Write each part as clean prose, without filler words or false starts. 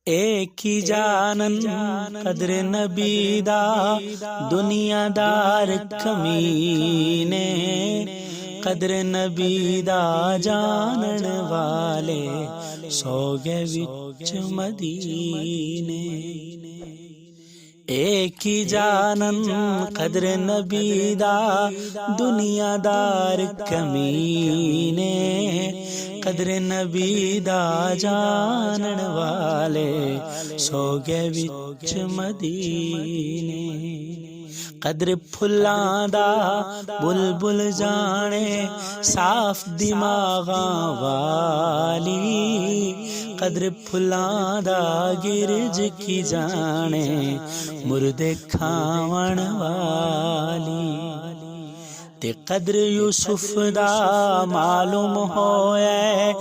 एक ही जानन कदर नबी दा दुनियादार कमीने, कदर नबी दा जानन वाले सो गए विच मदीने। एक ही जानन कदर नबी दा दुनियादार कमीने, कदर नबी दा जानन वाले सो गए विच मदीने। कदर फुल्लां दा बुलबुल जाने साफ दिमागा वाली, कदर फुल्लां दा गिरज की जाने मुर्दे खावण वाली। ते कदर यूसुफ दा मालूम होए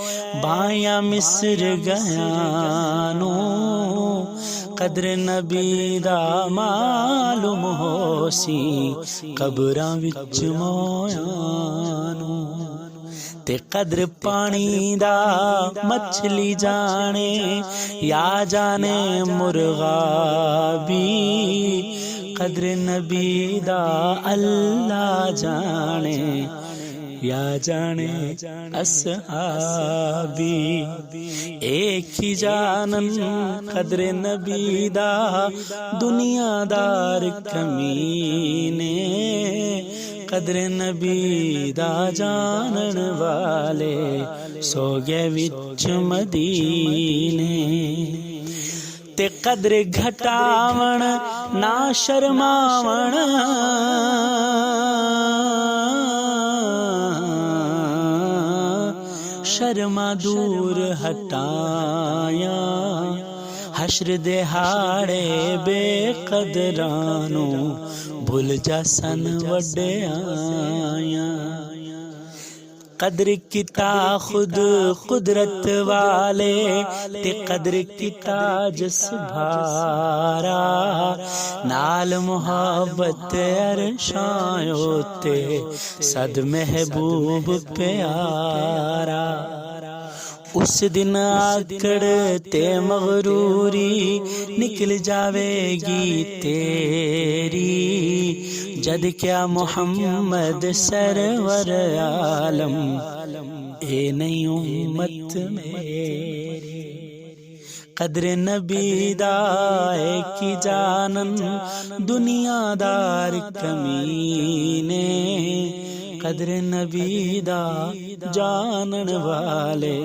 भाया मिस्र गयानू, कदर नबी दा मालूम होसी कबरां विच मोयानू। ते कदर पानी दा मछली जाने या जाने मुर्गा भी, कदर नबी दा अल्लाह जाने या जाने असहाबी। एक ही जानन कदर नबी दा दुनियादार कमीने, कदर नबी दा जानन वाले सो गए विच मदीने। ते कदर घटावण ना शर्मावण, शर्मा दूर हटाया हश्र दिहाड़े बेकदरानू भुल जा सन वड्डियां। कदर किता खुद कुदरत वाले ते कदर किता जस भारा, नाल मोहब्बत अरशां ते सद महबूब प्यारा। उस दिन आकड़ ते मगरूरी निकल जावेगी तेरी, जद क्या मोहम्मद सरवर आलम ए नहीं उम्मत मेरी। कदर नबी दा एक ही जानन दुनियादार कमीने, कदर नबी दा जानन वाले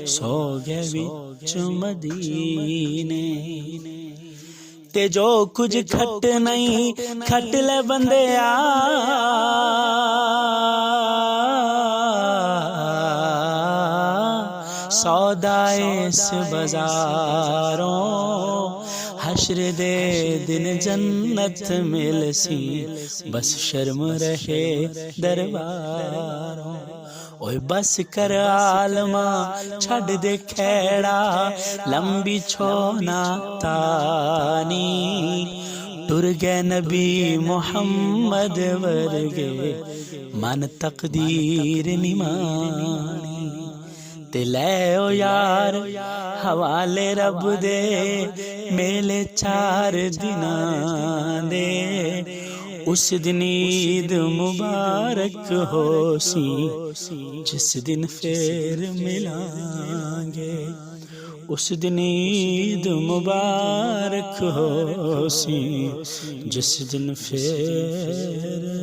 सो गए विच मदीने। ते जो कुछ खट नहीं खट ले बंदिया, सौदाए इस बाजारों हश्र दे दिन जन्नत मिलसी, बस शर्म रहे दरबारों। ओए बस कर आलमा छड़ दे खेड़ा लंबी छोना तानी, टुर गए नबी मोहम्मद वर्गे मन तकदीर निमानी। ते ले ओ यार हवाले रब दे मेले 4 दिनां दे, उस दिन ईद मुबारक होसी जिस दिन फिर मिलांगे। उस दिन ईद मुबारक होसी जिस दिन फिर